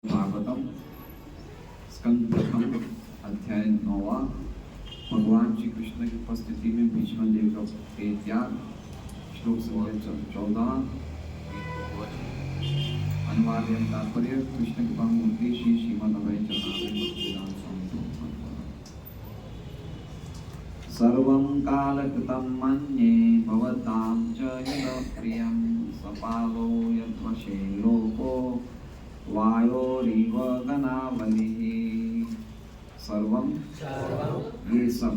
भागवतम स्कंद प्रथम अध्याय 9। भगवान श्री कृष्ण की उपस्थिति में भीष्म देव का त्याग। श्लोक संख्या 14। अनुवाद एवं तात्पर्य। कृष्ण कृपा मूर्ति श्री श्रीमद् अभय चरणामृत सर्वं कालकृतं मन्ये भवतां च यदप्रियं सपालो यद्वशे लोको वायोरिव गनावलिः। सर्वं ये सब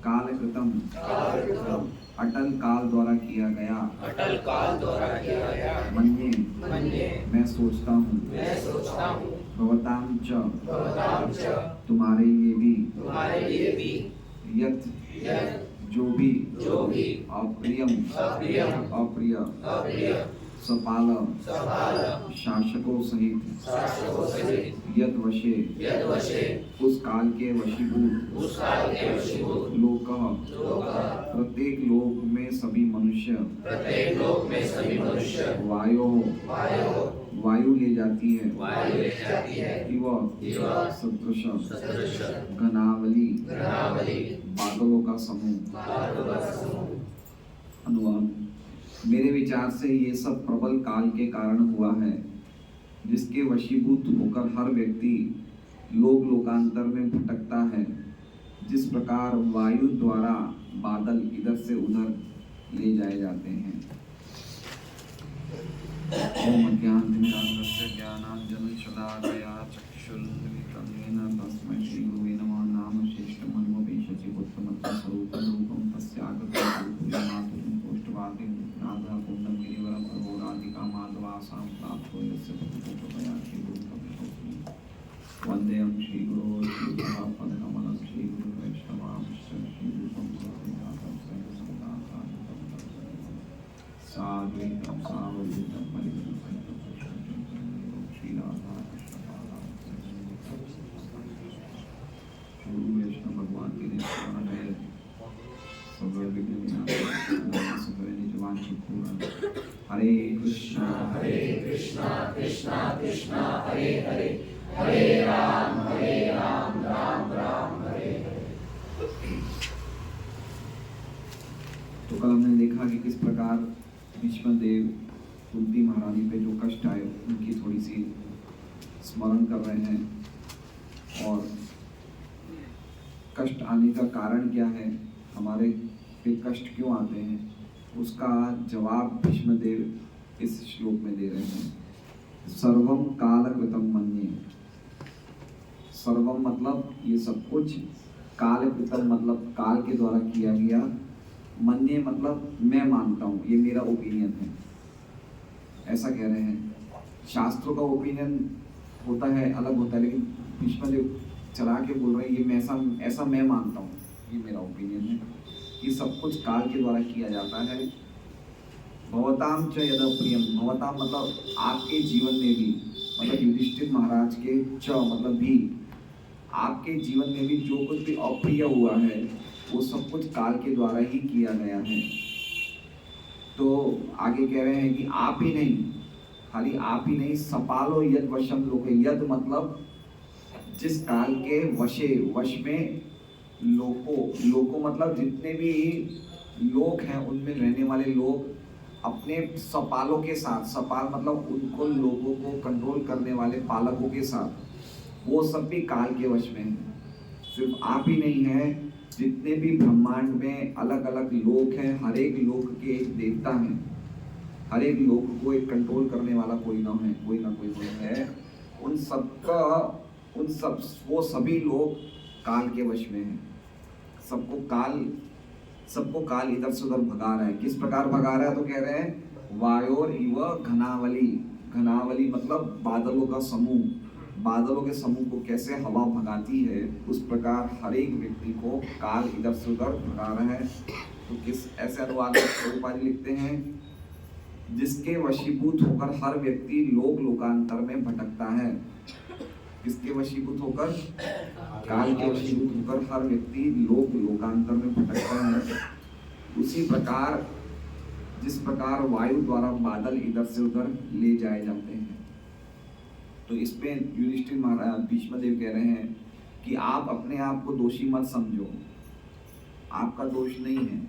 कालकृतम अटल काल द्वारा किया गया मन्ये मैं सोचता हूँ भवतां च तुम्हारे लिए भी यत् जो भी अप्रिय सपाल शासकों सहित यद वशे उस काल के वशीभूत लोक प्रत्येक लोक में सभी मनुष्य वायु ले जाती है इव सदृश घनावली बादलों का समूह। अनुवाद। मेरे विचार से ये सब प्रबल काल के कारण हुआ है, जिसके वशीभूत होकर हर व्यक्ति लोकांतर में भटकता है। जिस प्रकार वायु द्वारा बादल इधर से उधर ले जाए जाते हैं। ओम अज्ञानतिमिरान्धस्य ज्ञानाञ्जनशलाकया चक्षुरुन्मीलितं येन तस्मै श्रीगुरुवे नमः। नाम श्रेष्ठमनुपवेशति उत्तमत्वस्वरूपं रूपं तस्यागतं पूजनातुं कोष्ठवादिं राधा कुण्डं गिरिवरं प्रभोराधिका माधवासां प्राप्तो यस्य पतितोपया श्रीगुरुं वन्देऽहं श्रीगुरो श्रीपदकमलं श्रीगुरुवैष्णवांश्च श्रीरूपं गुरुनाथं साद्वैतं सावधूतं परिवृतं श्रीराधा गुरु वैष्णव भगवान के लिए स्मरण है। सब विघ्न विनाशक सब निजवांछित पूर्ण। हरे कृष्णा कृष्णा कृष्णा हरे हरे हरे राम राम राम हरे हरे। तो कल हमने देखा कि किस प्रकार भीष्म देव कुंती महारानी पे जो कष्ट आए उनकी थोड़ी सी स्मरण कर रहे हैं, और कष्ट आने का कारण क्या है, हमारे फिर कष्ट क्यों आते हैं, उसका जवाब भीष्म देव इस श्लोक में दे रहे हैं। सर्वम कालकृतं मन्ये। सर्वम मतलब ये सब कुछ, कालकृतं मतलब काल के द्वारा किया गया, मन्ये मतलब मैं मानता हूँ, ये मेरा ओपिनियन है, ऐसा कह रहे हैं। शास्त्रों का ओपिनियन होता है, अलग होता है, लेकिन भीष्म देव चला के बोल रहे हैं ये मैं ऐसा मैं मानता हूँ, ये मेरा ओपिनियन है। ये सब कुछ काल के द्वारा किया जाता है। भवताम च यदप्रियम, भवताम मतलब आपके जीवन में भी, मतलब युधिष्ठिर महाराज के च मतलब भी, आपके जीवन में भी जो कुछ भी अप्रिय हुआ है वो सब कुछ काल के द्वारा ही किया गया है। तो आगे कह रहे हैं कि आप ही नहीं, खाली आप ही नहीं, सपालो यद वशम लोके। यद मतलब जिस काल के वश में लोको मतलब जितने भी लोग हैं उनमें रहने वाले लोग अपने सपालों के साथ, सपाल मतलब उनको लोगों को कंट्रोल करने वाले पालकों के साथ, वो सब भी काल के वश में हैं। सिर्फ आप ही नहीं है, जितने भी ब्रह्मांड में अलग अलग लोक हैं, हर एक लोक के एक देवता हैं, हर एक लोक को एक कंट्रोल करने वाला कोई ना कोई है। वो सभी लोग काल के वश में हैं। सबको काल इधर से उधर भगा रहा है। किस प्रकार भगा रहा है, तो कह रहे हैं वायोर इव घनावली। घनावली मतलब बादलों का समूह। बादलों के समूह को कैसे हवा भगाती है, उस प्रकार हर एक व्यक्ति को काल इधर से उधर भगा रहा है। तो किस ऐसे अनुवाद स्वरूपादि लिखते हैं, जिसके वशीभूत होकर हर व्यक्ति लोकांतर में भटकता है। किसके वशीभूत होकर, काल के वशीभूत होकर हर व्यक्ति लोकांतर में भटकता है। उसी प्रकार जिस प्रकार वायु द्वारा बादल इधर से उधर ले जाए जाते हैं। तो इसमें युधिष्ठिर महाराज भीष्मदेव कह रहे हैं कि आप अपने आप को दोषी मत समझो, आपका दोष नहीं है,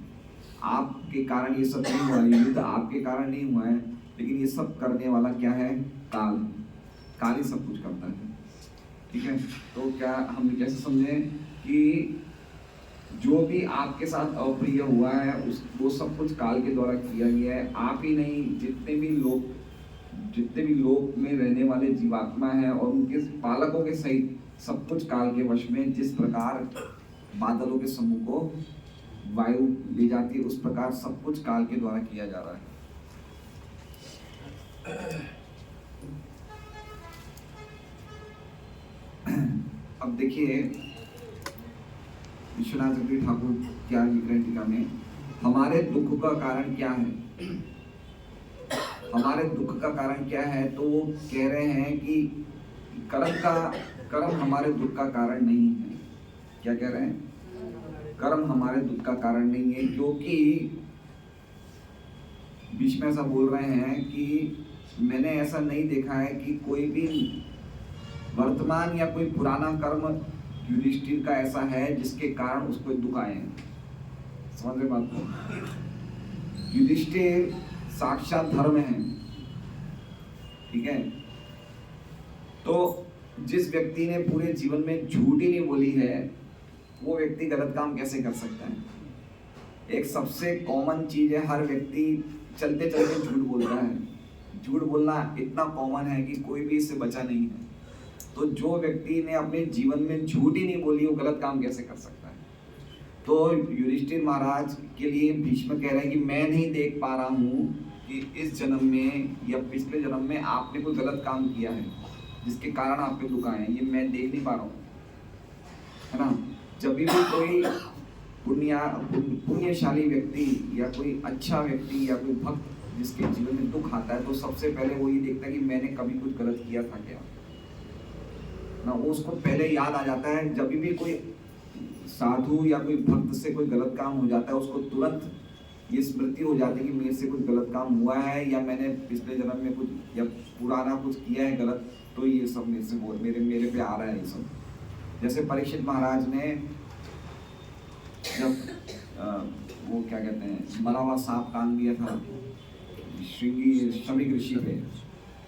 आपके कारण ये सब नहीं हुआ, युद्ध आपके कारण नहीं हुआ है, लेकिन ये सब करने वाला क्या है? काल। काल ही सब कुछ करता है। ठीक है, तो क्या हम कैसे समझें कि जो भी आपके साथ अप्रिय हुआ है वो सब कुछ काल के द्वारा किया गया है। आप ही नहीं, जितने भी लोक में रहने वाले जीवात्मा है और उनके पालकों के सहित सब कुछ काल के वश में। जिस प्रकार बादलों के समूह को वायु ले जाती है, उस प्रकार सब कुछ काल के द्वारा किया जा रहा है। अब देखिए विश्वनाथ चक्रवर्ती ठाकुर क्या लिख रहे हैं टीका में, हमारे दुख का कारण क्या है? हमारे दुख का कारण क्या है? तो वो कह रहे हैं कि कर्म हमारे दुख का कारण नहीं है। क्या कह रहे हैं? कर्म हमारे दुख का कारण नहीं है, क्योंकि बीच में ऐसा बोल रहे हैं कि मैंने ऐसा नहीं देखा है कि कोई भी वर्तमान या कोई पुराना कर्म युधिष्ठिर का ऐसा है जिसके कारण उसको दुख आए हैं। समझ रहे बात को? युधिष्ठिर साक्षात धर्म है। ठीक है, तो जिस व्यक्ति ने पूरे जीवन में झूठ ही नहीं बोली है, वो व्यक्ति गलत काम कैसे कर सकता है? एक सबसे कॉमन चीज है, हर व्यक्ति चलते चलते झूठ बोलता है। झूठ बोलना इतना कॉमन है कि कोई भी इससे बचा नहीं है। तो जो व्यक्ति ने अपने जीवन में झूठ ही नहीं बोली, वो गलत काम कैसे कर सकता है? तो युधिष्ठिर महाराज के लिए भीष्म कह रहे हैं कि मैं नहीं देख पा रहा हूँ कि इस जन्म में या पिछले जन्म में आपने कोई गलत काम किया है जिसके कारण आप पे दुख आए हैं, ये मैं देख नहीं पा रहा हूँ, है ना। जब भी कोई पुण्यशाली व्यक्ति या कोई अच्छा व्यक्ति या कोई भक्त जिसके जीवन में दुख आता है, तो सबसे पहले वो ये देखता है कि मैंने कभी कुछ गलत किया था क्या ना। वो उसको पहले याद आ जाता है। जब भी कोई साधु या कोई भक्त से कोई गलत काम हो जाता है, उसको तुरंत ये स्मृति हो जाती है कि मेरे से कुछ गलत काम हुआ है या मैंने पिछले जन्म में कुछ या पुराना कुछ किया है गलत, तो ये सब मेरे से मेरे पे आ रहा है ये सब। जैसे परीक्षित महाराज ने जब वो क्या कहते हैं, मरा हुआ सांप टांग दिया था शमीक ऋषि पे,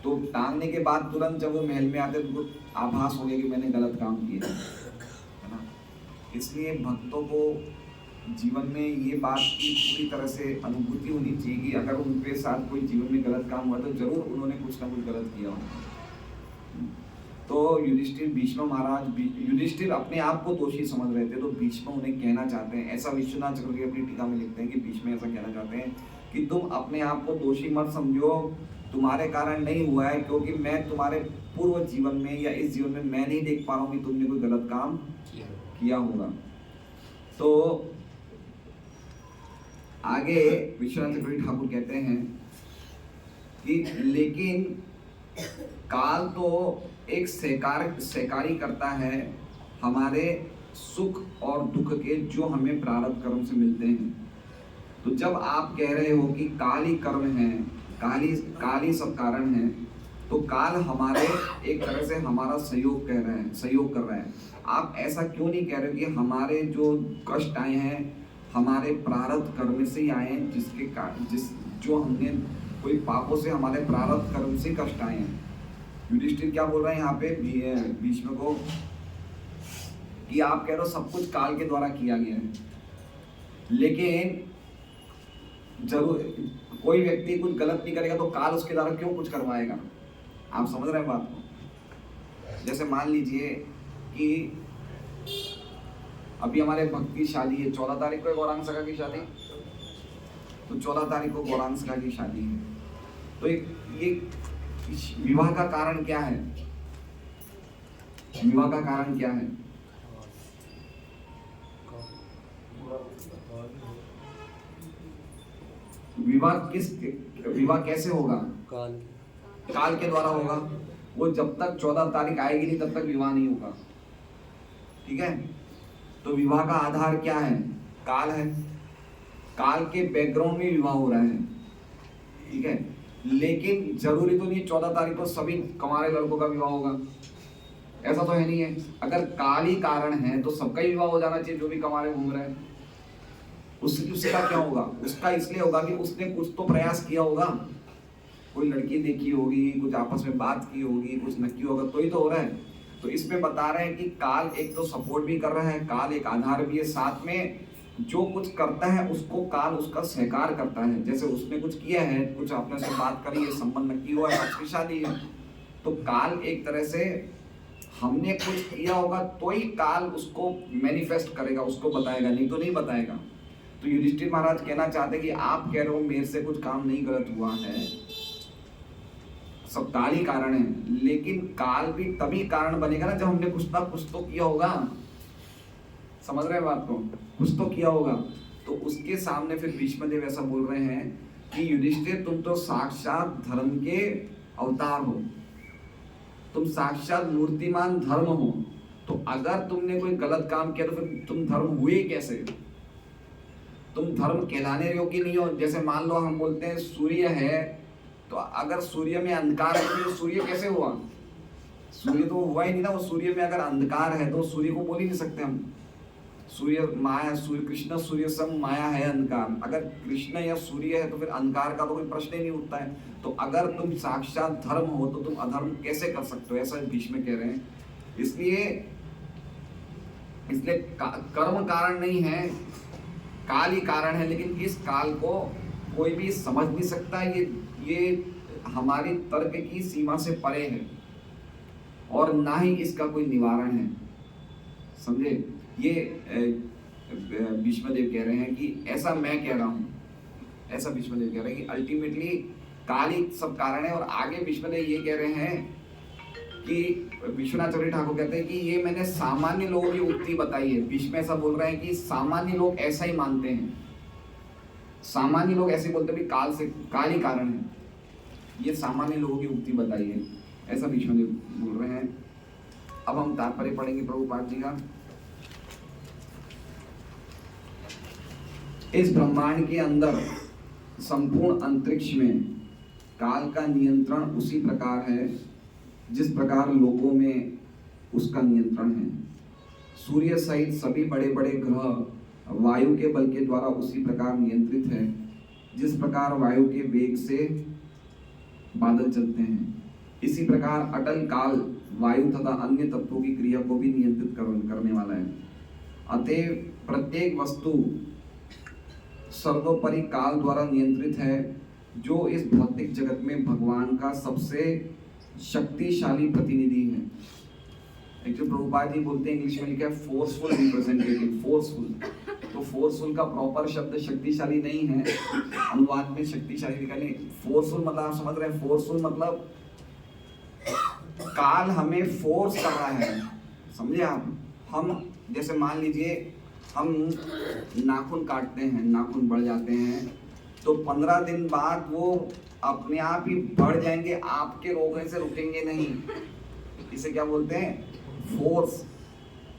तो टांगने के बाद तुरंत जब वो महल में आते तो उनको आभास हो गया कि मैंने गलत काम किया है ना। इसलिए भक्तों को जीवन में ये बात की पूरी तरह से अनुभूति होनी चाहिए कि अगर उनके साथ कोई जीवन में गलत काम हुआ तो जरूर उन्होंने कुछ ना कुछ गलत किया होगा। तो युधिष्ठिर अपने आप को दोषी समझ रहे थे, तो भीष्म उन्हें कहना चाहते हैं, ऐसा विश्वनाथ चक्रवर्ती अपनी टीका में लिखते हैं कि भीष्म ऐसा कहना चाहते हैं कि तुम अपने आप को दोषी मत समझो, तुम्हारे कारण नहीं हुआ है, क्योंकि मैं तुम्हारे पूर्व जीवन में या इस जीवन में मैं नहीं देख पा रहा हूँ कि तुमने कोई गलत काम किया होगा। तो आगे विश्वनाथ चक्रवर्ती ठाकुर कहते हैं कि लेकिन काल तो एक सहकारी करता है हमारे सुख और दुख के, जो हमें प्रारब्ध कर्म से मिलते हैं। तो जब आप कह रहे हो कि काल ही कर्म है, काल ही सब कारण है, तो काल हमारे एक तरह से हमारा सहयोग कर रहा है। आप ऐसा क्यों नहीं कह रहे कि हमारे जो कष्ट आए हैं हमारे प्रारब्ध कर्म से ही आए हैं, जो हमने कोई पापों से हमारे प्रारब्ध कर्म से कष्ट आए हैं। युधिष्ठिर क्या बोल रहे हैं यहाँ पे भीष्म को कि आप कह रहे हो सब कुछ काल के द्वारा किया गया है, लेकिन जरूर कोई व्यक्ति कुछ गलत नहीं करेगा तो काल उसके द्वारा क्यों कुछ करवाएगा? आप समझ रहे हैं बात को? जैसे मान लीजिए कि अभी हमारे भक्त की शादी है, 14 तारीख को गौरांग सखा की शादी, तो 14 तारीख को गौरांग सखा की शादी है, तो ये विवाह का कारण क्या है? विवाह का कारण क्या है? विवाह कैसे होगा? काल के द्वारा होगा। वो जब तक 14 तारीख आएगी नहीं तब तक विवाह नहीं होगा। ठीक है, तो विवाह का आधार क्या है? काल है। काल के बैकग्राउंड में विवाह हो रहा है। ठीक है, लेकिन जरूरी तो नहीं 14 तारीख को सभी कुंवारे लड़कों का विवाह होगा, ऐसा तो है नहीं है। अगर काल ही कारण है तो सबका ही विवाह हो जाना चाहिए जो भी कुंवारे घूम रहे हैं। उसका क्या होगा? उसका इसलिए होगा कि उसने कुछ तो प्रयास किया होगा, कोई लड़की देखी होगी, कुछ आपस में बात की होगी, कुछ नक्की होगा, तो ही तो हो रहा है। तो इसमें बता रहे हैं कि काल एक तो सपोर्ट भी कर रहा है, काल एक आधार भी है, साथ में जो कुछ करता है उसको काल उसका सहकार करता है। जैसे उसने कुछ किया है, कुछ आपने से बात करी है, संबंध नक्की हुआ है, उसकी शादी है, तो काल एक तरह से हमने कुछ किया होगा तो ही काल उसको मैनिफेस्ट करेगा, उसको बताएगा, नहीं तो नहीं बताएगा। तो युधिष्ठिर महाराज कहना चाहते कि आप कह रहे हो मेरे से कुछ काम नहीं गलत हुआ है, सब काल ही कारण है, लेकिन काल भी तभी कारण बनेगा ना जब हमने कुछ ना कुछ तो किया होगा। समझ रहे हैं बात को? कुछ तो किया होगा। तो उसके सामने फिर भीष्मदेव ऐसा बोल रहे हैं कि युधिष्ठिर तुम तो साक्षात धर्म के अवतार हो, तुम साक्षात मूर्तिमान धर्म हो, तो अगर तुमने कोई गलत काम किया तो फिर तुम धर्म हुए कैसे? तुम धर्म कहलाने योग्य नहीं हो। जैसे मान लो हम बोलते हैं सूर्य है, तो अगर सूर्य में अंधकार है तो सूर्य कैसे हुआ? सूर्य तो हुआ ही नहीं ना। वो सूर्य में अगर अंधकार है तो सूर्य को बोल ही नहीं सकते हम। सूर्य माया, सूर्य कृष्ण सूर्य सम माया है अंधकार। अगर कृष्ण या सूर्य है तो फिर अंधकार का तो कोई प्रश्न ही नहीं उठता है। तो अगर तुम साक्षात धर्म हो तो तुम अधर्म कैसे कर सकते हो? ऐसा भीष्म कह रहे हैं। इसलिए कर्म कारण नहीं है, काल ही कारण है। लेकिन इस काल को कोई भी समझ नहीं सकता, ये हमारी तर्क की सीमा से परे है और ना ही इसका कोई निवारण है। समझे? ये भीष्मदेव कह रहे हैं कि ऐसा मैं कह रहा हूं, ऐसा भीष्मदेव कह रहे हैं कि अल्टीमेटली काल ही सब कारण है। और आगे भीष्मदेव ये कह रहे हैं कि विश्वनाथ ठाकुर कहते हैं कि ये मैंने सामान्य लोगों की उक्ति बताई है। भीष्म ऐसा बोल रहे हैं कि सामान्य लोग ऐसा ही मानते हैं, सामान्य लोग ऐसे बोलते हैं कि काल ही कारण है, ये सामान्य लोगों की उक्ति बताई है, ऐसा भीष्मदेव बोल रहे हैं। अब हम तात्पर्य पढ़ेंगे प्रभुपाद जी का। इस ब्रह्मांड के अंदर संपूर्ण अंतरिक्ष में काल का नियंत्रण उसी प्रकार है जिस प्रकार लोगों में उसका नियंत्रण है। सूर्य सहित सभी बड़े बड़े ग्रह वायु के बल के द्वारा उसी प्रकार नियंत्रित है जिस प्रकार वायु के वेग से बादल चलते हैं। इसी प्रकार अटल काल वायु तथा अन्य तत्वों की क्रिया को भी नियंत्रित करने वाला है। अतएव प्रत्येक वस्तु सर्वोपरि काल द्वारा नियंत्रित है, जो इस भौतिक जगत में भगवान का सबसे शक्तिशाली प्रतिनिधि है। एक जो प्रभुपाद जी बोलते हैं, इंग्लिश में लिखा है फोर्सफुल रिप्रेजेंटेटिव। फोर्सफुल, तो फोर्सफुल का प्रॉपर शब्द शक्तिशाली नहीं है, अनुवाद में शक्तिशाली लिखा नहीं। फोर्सफुल मतलब आप समझ रहे हैं, फोर्सफुल मतलब काल हमें फोर्स कर रहा है। समझे आप? हम जैसे मान लीजिए हम नाखून काटते हैं, नाखून बढ़ जाते हैं, तो 15 दिन बाद वो अपने आप ही बढ़ जाएंगे, आपके रोकने से रुकेंगे नहीं। इसे क्या बोलते हैं? फोर्स,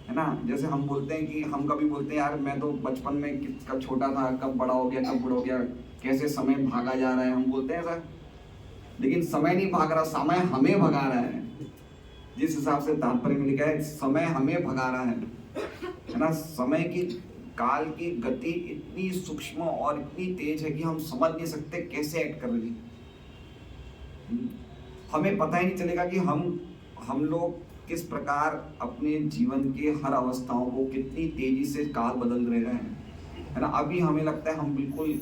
है ना। जैसे हम बोलते हैं कि हम कभी बोलते हैं यार मैं तो बचपन में कब छोटा था, कब बड़ा हो गया, कब बूढ़ा हो गया, कैसे समय भागा जा रहा है, हम बोलते हैं ऐसा। लेकिन समय नहीं भाग रहा, समय हमें भगा रहा है। जिस हिसाब से तात्पर्य में लिखा है समय हमें भगा रहा है ना। समय की काल की गति इतनी सूक्ष्म और इतनी तेज है कि हम समझ नहीं सकते कैसे एक्ट कर रही है। हमें पता ही नहीं चलेगा कि हम लोग किस प्रकार अपने जीवन के हर अवस्थाओं को कितनी तेजी से काल बदल रहे हैं, है ना। अभी हमें लगता है हम बिल्कुल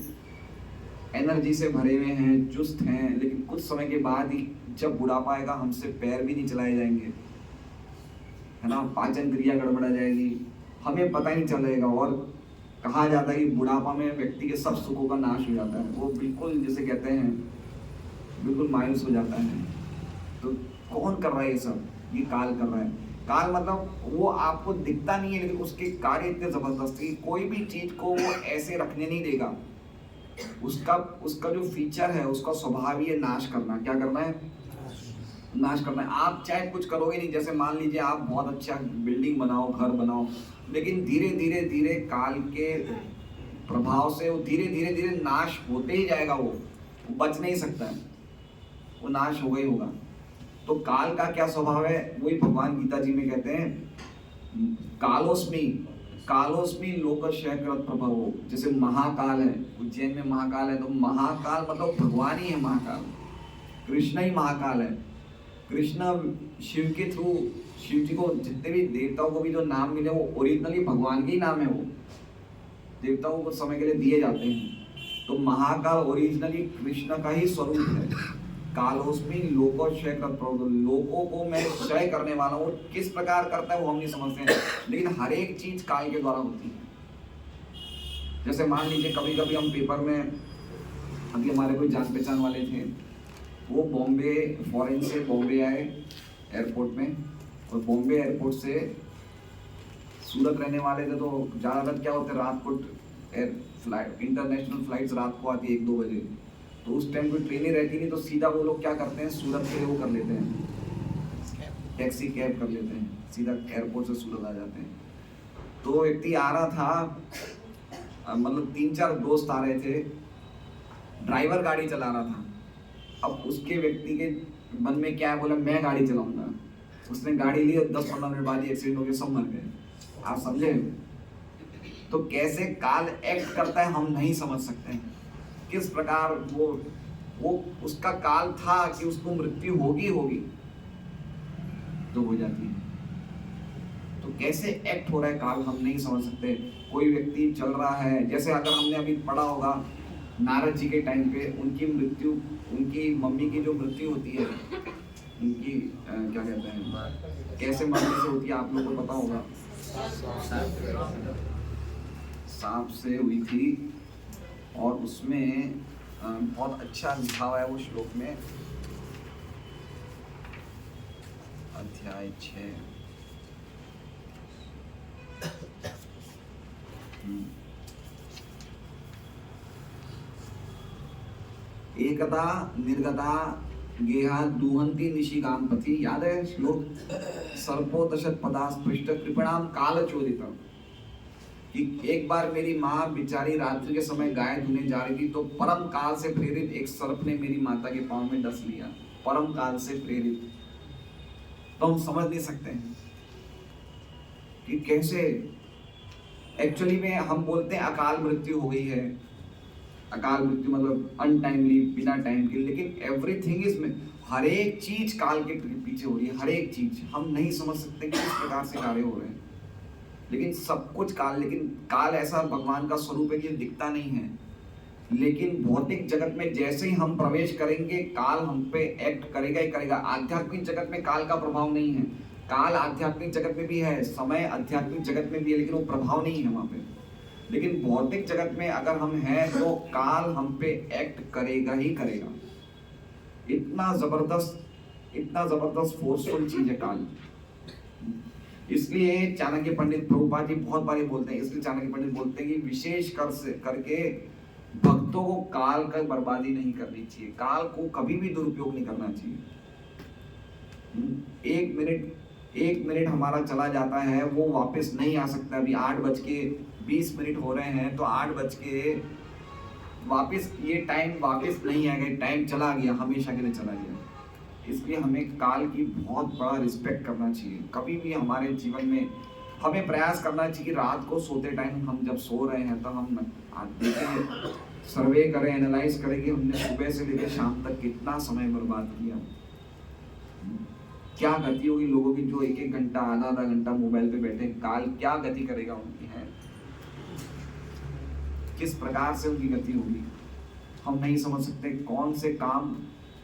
एनर्जी से भरे हुए हैं, चुस्त हैं, लेकिन कुछ समय के बाद ही जब बुढ़ापा आएगा हमसे पैर भी नहीं चलाए जाएंगे, है ना। पाचन क्रिया गड़बड़ा जाएगी, हमें पता ही नहीं चलेगा। और कहा जाता है कि बुढ़ापा में व्यक्ति के सब सुखों का नाश हो जाता है, वो बिल्कुल जैसे कहते हैं बिल्कुल मायूस हो जाता है। तो कौन कर रहा है ये सब? ये काल कर रहा है। काल मतलब वो आपको दिखता नहीं है, लेकिन उसके कार्य इतने जबरदस्त है, कोई भी चीज को वो ऐसे रखने नहीं देगा। उसका जो फीचर है, उसका स्वभाव ही है नाश करना। क्या करना है? नाश करना है। आप चाहे कुछ करोगे नहीं, जैसे मान लीजिए आप बहुत अच्छा बिल्डिंग बनाओ, घर बनाओ, लेकिन धीरे धीरे धीरे काल के प्रभाव से वो धीरे धीरे धीरे नाश होते ही जाएगा, वो बच नहीं सकता है। वो नाश होगा ही होगा। तो काल का क्या स्वभाव है, वही भगवान गीता जी में कहते हैं, कालोस्मी कालोस्मी लोकक्षय कृत प्रभवो। जैसे महाकाल है, उज्जैन में महाकाल है, तो महाकाल मतलब भगवान ही है महाकाल, कृष्ण ही महाकाल है। कृष्ण शिव के थ्रू, शिव जी को जितने भी देवताओं को भी जो नाम मिले वो ओरिजिनली भगवान के ही नाम है, वो देवताओं को समय के लिए दिए जाते हैं। तो महाकाल ओरिजिनली कृष्ण का ही स्वरूप है। कालोस्मी लोकोक्षय कर प्रभु, लोकों को मैं क्षय करने वाला हूँ। किस प्रकार करता है वो हम नहीं समझते हैं, लेकिन हर एक चीज काल के द्वारा होती है। जैसे मान लीजिए कभी कभी हम पेपर में, अभी हमारे कोई जान पहचान वाले थे, वो बॉम्बे फॉरेन से बॉम्बे आए एयरपोर्ट में, और बॉम्बे एयरपोर्ट से सूरत रहने वाले थे। तो ज़्यादातर क्या होता है, रात को एयर फ्लाइट, इंटरनेशनल फ्लाइट्स रात को आती है 1-2 बजे, तो उस टाइम कोई ट्रेनें रहती नहीं, तो सीधा वो लोग क्या करते हैं, सूरत के लिए वो कर लेते हैं, टैक्सी कैब कर लेते हैं, सीधा एयरपोर्ट से सूरत आ जाते हैं। तो व्यक्ति आ रहा था, मतलब 3-4 दोस्त आ रहे थे, ड्राइवर गाड़ी चला रहा था। अब उसके व्यक्ति के मन में क्या है, बोला मैं गाड़ी चलाऊंगा। उसने गाड़ी ली और 10-15 मिनट बाद एक्सीडेंट हो गया, सब मर गए। आप समझे? तो कैसे काल एक्ट करता है हम नहीं समझ सकते हैं। किस प्रकार वो उसका काल था कि उसको मृत्यु होगी तो हो जाती है। तो कैसे एक्ट हो रहा है काल हम नहीं समझ सकते। कोई व्यक्ति चल रहा है, जैसे अगर हमने अभी पढ़ा होगा नारद जी के टाइम पे उनकी मृत्यु, उनकी मम्मी की जो मृत्यु होती है, उनकी क्या कहते हैं, कैसे मरने से होती है, आप लोगों को पता होगा। सांप से हुई थी, और उसमें बहुत अच्छा लिखा हुआ है वो श्लोक में, अध्याय 6। एकदा निर्गता गेहा दुहंती निशिकाम पथि, याद है श्लोक, सर्पोदशत पदास्पृष्ट कृपणाम काल चोदितम। कि एक बार मेरी माँ बेचारी रात्रि के समय गाय धुने जा रही थी, तो परम काल से प्रेरित एक सर्प ने मेरी माता के पांव में डस लिया, परम काल से प्रेरित। तो हम समझ नहीं सकते हैं कि कैसे एक्चुअली में हम बोलते हैं अकाल मृत्यु हो गई है, अकाल मृत्यु मतलब अनटाइमली, बिना टाइम के, लेकिन एवरीथिंग इज में, हर एक चीज काल के पीछे हो रही है, हर एक चीज हम नहीं समझ सकते कि किस प्रकार से कार्य हो रहे हैं, लेकिन सब कुछ काल। लेकिन काल ऐसा भगवान का स्वरूप है कि दिखता नहीं है, लेकिन भौतिक जगत में जैसे ही हम प्रवेश करेंगे काल हम पे एक्ट करेगा ही करेगा। आध्यात्मिक जगत में काल का प्रभाव नहीं है, काल आध्यात्मिक जगत में भी है, समय आध्यात्मिक जगत में भी है, लेकिन वो प्रभाव नहीं है वहां पे। लेकिन भौतिक जगत में अगर हम हैं तो काल हम पे एक्ट करेगा ही करेगा। इतना जबरदस्त फोर्सफुल चीज है काल। इसलिए चाणक्य पंडित प्रभुपाद जी बहुत बार बोलते हैं, इसलिए चाणक्य पंडित बोलते हैं कि विशेष कर से करके भक्तों को काल का बर्बादी नहीं करनी चाहिए, काल को कभी भी दुरुपयोग नहीं करना चाहिए। एक मिनट हमारा चला जाता है, वो वापस नहीं आ सकता। अभी 8:20 हो रहे हैं, तो 8 बज के वापस, ये टाइम वापस नहीं आएगा, टाइम चला गया, हमेशा के लिए चला गया। इसलिए हमें काल की बहुत बड़ा रिस्पेक्ट करना चाहिए। कभी भी हमारे जीवन में हमें प्रयास करना चाहिए कि रात को सोते टाइम हम जब सो रहे हैं तो हम देखें, सर्वे करें, एनालाइज करें कि हमने सुबह से लेकर शाम तक कितना समय बर्बाद किया। क्या गति होगी लोगों की जो 1-1 घंटा, आधा घंटा मोबाइल पे बैठे, काल क्या गति करेगा उनकी है, किस प्रकार से उनकी गति होगी हम नहीं समझ सकते। कौन से काम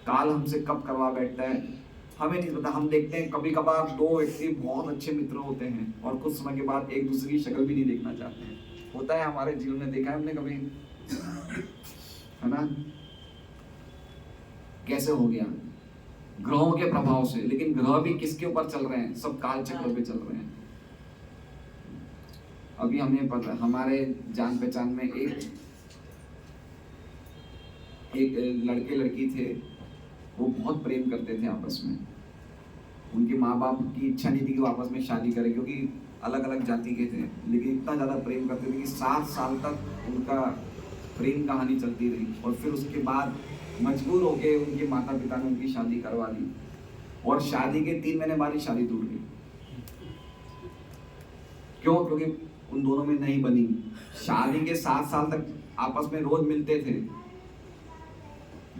काल हमसे कब करवा बैठता है हमें नहीं पता। हम देखते हैं कभी कभार 2 व्यक्ति बहुत अच्छे मित्र होते हैं और कुछ समय के बाद एक दूसरे की शक्ल भी नहीं देखना चाहते हैं, होता है हमारे जीवन में, देखा है हमने कभी, है ना। कैसे हो गया? ग्रहों के प्रभाव से। लेकिन ग्रह भी किसके ऊपर चल रहे हैं? सब काल चक्र पे चल रहे हैं। अभी हमें पता, हमारे जान पहचान में एक लड़के लड़की थे, वो बहुत प्रेम करते थे आपस में। उनके माँ बाप की इच्छा नहीं थी कि वो आपस में शादी करें, क्योंकि अलग अलग जाति के थे, लेकिन इतना ज़्यादा प्रेम करते थे कि 7 साल तक उनका प्रेम कहानी चलती रही। और फिर उसके बाद मजबूर होके उनके माता पिता ने उनकी शादी करवा दी और शादी के 3 महीने बाद ही शादी टूट गई। क्यों? क्योंकि उन दोनों में नहीं बनी। शादी के 7 साल तक आपस में रोज मिलते थे,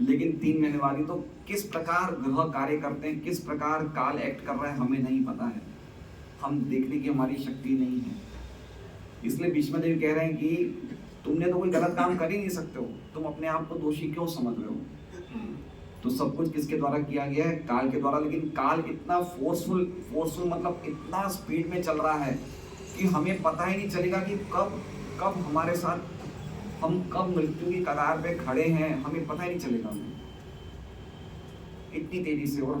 लेकिन 3 महीने बाद ही। तो किस प्रकार ग्रह कार्य करते हैं, किस प्रकार काल एक्ट कर रहा है, हमें नहीं पता है, हम देखने की हमारी शक्ति नहीं है। इसलिए भीष्म देव कह रहे हैं कि तुमने तो कोई गलत काम कर ही नहीं सकते हो, तुम अपने आप को दोषी क्यों समझ रहे हो? तो सब कुछ किसके द्वारा किया गया है? काल के द्वारा। लेकिन काल इतना फोर्सफुल मतलब इतना स्पीड में चल रहा है कि हमें पता ही नहीं चलेगा कि कब कब हमारे साथ, हम कब मृत्यु की कगार पे खड़े हैं, हमें पता ही नहीं चलेगा हमें, इतनी तेजी से। और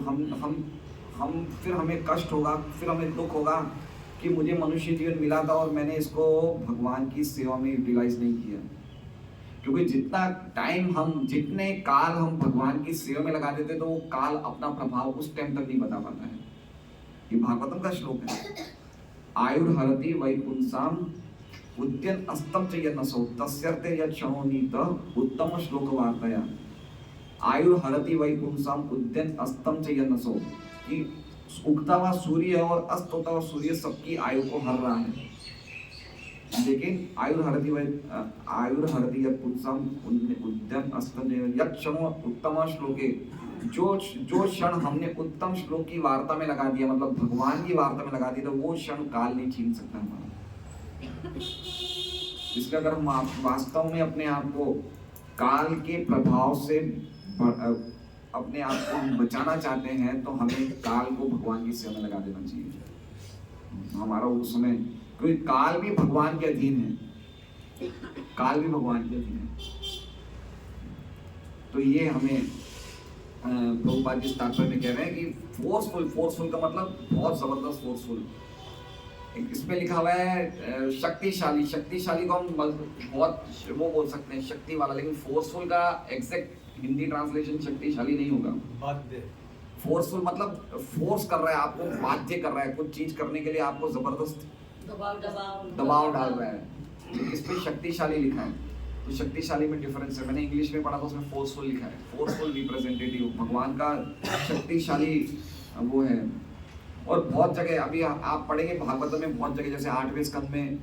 हम फिर हमें कष्ट होगा, फिर हमें दुख होगा कि मुझे मनुष्य जीवन मिला था और मैंने इसको भगवान की सेवा में यूटिलाइज नहीं किया। क्योंकि जितना टाइम जितने काल हम भगवान की सेवा में लगा देते, तो वो काल अपना प्रभाव उस टाइम तक नहीं बता पाता है। ये भागवतम का श्लोक है। आयुर्हरति वैपुंसाम उद्यन अस्तम च यन्नसो तस्यर्थे यत् क्षणो नीत उत्तम श्लोक वार्तया। आयुर्हरति वैपुंसाम उद्यन अस्तम च यन्नसो, कि उगता हुआ सूर्य और अस्त होता हुआ सूर्य सबकी आयु को हर रहा है, लेकिन आयुर्हरति यत् पुंसाम उद्यन अस्तम यत् क्षणो उत्तम श्लोके, जो क्षण हमने उत्तम श्लोक की वार्ता में लगा दिया, मतलब भगवान की वार्ता में लगा दिया, तो वो क्षण काल नहीं छीन सकता हमारा। इसलिए अगर हम वास्तव में अपने आप को काल के प्रभाव से अपने आप को बचाना चाहते हैं, तो हमें काल को भगवान की सेवा में लगा देना चाहिए हमारा उस समय। क्योंकि काल भी भगवान के अधीन है, काल भी भगवान के अधीन है। तो ये हमें प्रभुपाद जी तात्पर्य में कह रहे हैं कि फोर्सफुल का मतलब बहुत जबरदस्त फोर्सफुल। इसमें लिखा हुआ है शक्तिशाली को हम बहुत वो बोल सकते हैं शक्ति वाला, लेकिन फोर्सफुल का एग्जैक्ट हिंदी ट्रांसलेशन शक्तिशाली नहीं होगा। फोर्सफुल मतलब फोर्स कर रहा है, आपको बाध्य कर रहा है, कुछ चीज करने के लिए आपको जबरदस्त दबाव डाल रहा है। इस पे शक्तिशाली लिखा है, तो शक्तिशाली में डिफरेंस है। मैंने इंग्लिश में पढ़ा था, उसमें फोर्सफुल लिखा है, फोर्सफुल रिप्रेजेंटेटिव भगवान का शक्तिशाली वो है। और बहुत जगह अभी आप पढ़ेंगे भागवत में, बहुत जगह जैसे 8वें स्कंद में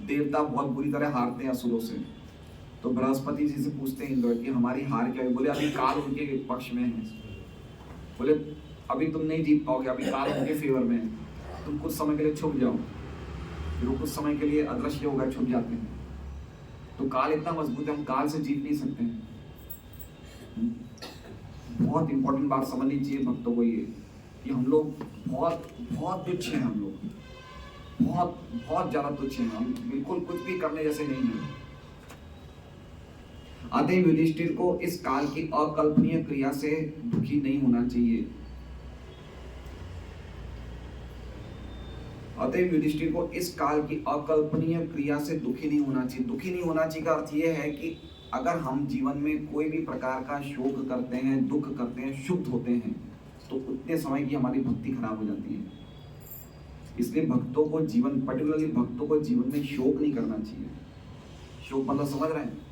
देवता बहुत बुरी तरह हारते हैं असुरों से, तो बृहस्पति जी से पूछते हैं इंद्र कि हमारी हार क्या है? बोले अभी काल उनके पक्ष में है। बोले अभी तुम नहीं जीत पाओगे, अभी काल उनके फेवर में है, तुम कुछ समय के लिए छुप जाओ। फिर वो कुछ समय के लिए अदृश्य होगा, छुप जाते हैं। तो काल इतना मजबूत है, हम काल से जीत नहीं सकते हैं। बहुत इंपॉर्टेंट बात समझनी चाहिए भक्तों को ये, कि हम लोग बहुत तुच्छ हैं, हम लोग बहुत ज्यादा तुच्छ हैं, हम बिल्कुल कुछ भी करने जैसे नहीं है। अतः युधिष्ठिर को इस काल की अकल्पनीय क्रिया से दुखी नहीं होना चाहिए। अतः युधिष्ठिर को इस काल की अकल्पनीय क्रिया से दुखी नहीं होना चाहिए। दुखी नहीं होना चाहिए का अर्थ यह है कि अगर हम जीवन में कोई भी प्रकार का शोक करते हैं, दुख करते हैं, क्षुब्ध होते हैं, तो उतने समय की हमारी भक्ति खराब हो जाती है। इसलिए भक्तों को पर्टिकुलरली भक्तों को जीवन में शोक नहीं करना चाहिए। शोक मतलब समझ रहे हैं?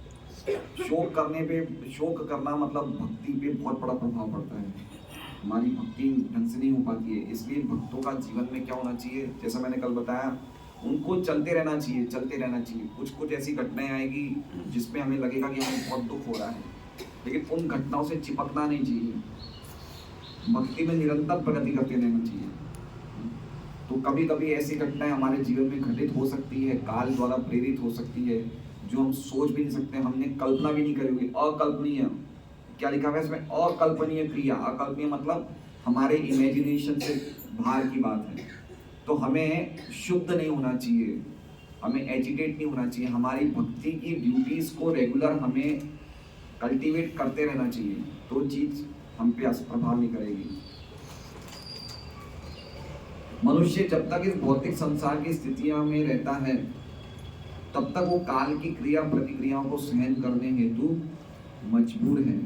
शोक करना मतलब भक्ति पे बहुत बड़ा प्रभाव पड़ता है, हमारी भक्ति ढंग से नहीं हो पाती है। इसलिए भक्तों का जीवन में क्या होना चाहिए, जैसा मैंने कल बताया, उनको चलते रहना चाहिए। कुछ ऐसी घटनाएं आएगी जिसमें हमें लगेगा कि हमें बहुत दुख हो रहा है, लेकिन उन घटनाओं से चिपकना नहीं चाहिए, भक्ति में निरंतर प्रगति करते रहना चाहिए। तो कभी कभी ऐसी घटनाएं हमारे जीवन में घटित हो सकती है, काल द्वारा प्रेरित हो सकती है, जो हम सोच भी नहीं सकते, हमने कल्पना भी नहीं करी होगी। अकल्पनीय, क्या लिखा हुआ है इसमें? अकल्पनीय क्रिया। अकल्पनीय मतलब हमारे इमेजिनेशन से बाहर की बात है। तो हमें शुद्ध नहीं होना चाहिए, हमें एजिटेट नहीं होना चाहिए। हमारी भक्ति की ड्यूटीज को रेगुलर हमें कल्टीवेट करते रहना चाहिए, तो चीज हम पे प्रभाव नहीं करेगी। मनुष्य जब तक इस भौतिक संसार की स्थितियों में रहता है, तब तक वो काल की क्रिया प्रतिक्रियाओं को सहन करने हेतु मजबूर है।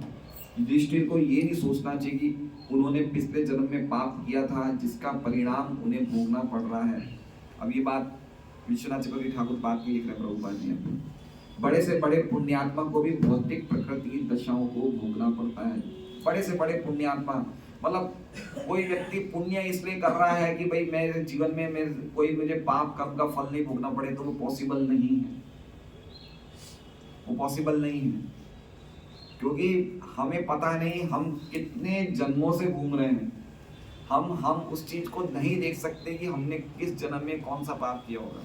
युधिष्ठिर को ये नहीं सोचना चाहिए कि उन्होंने पिछले जन्म में पाप किया था, जिसका परिणाम उन्हें भोगना पड़ रहा है। अब ये बात विश्वनाथ चक्रवर्ती ठाकुर बात की लिख रहे हैं प्रभुपाद जी। बड़े से बड़े पुण्यात्मा को भी भौतिक प्रकृति की दशाओं को भोगना पड़ता है। बड़े से बड़े पुण्यात्मा मतलब कोई व्यक्ति पुण्य इसलिए कर रहा है कि भाई मेरे जीवन में मेरे कोई मुझे पाप कर्म का फल नहीं भोगना पड़े, तो वो पॉसिबल नहीं है, वो पॉसिबल नहीं है। क्योंकि हमें पता नहीं हम कितने जन्मों से घूम रहे हैं, हम उस चीज को नहीं देख सकते कि हमने किस जन्म में कौन सा पाप किया होगा।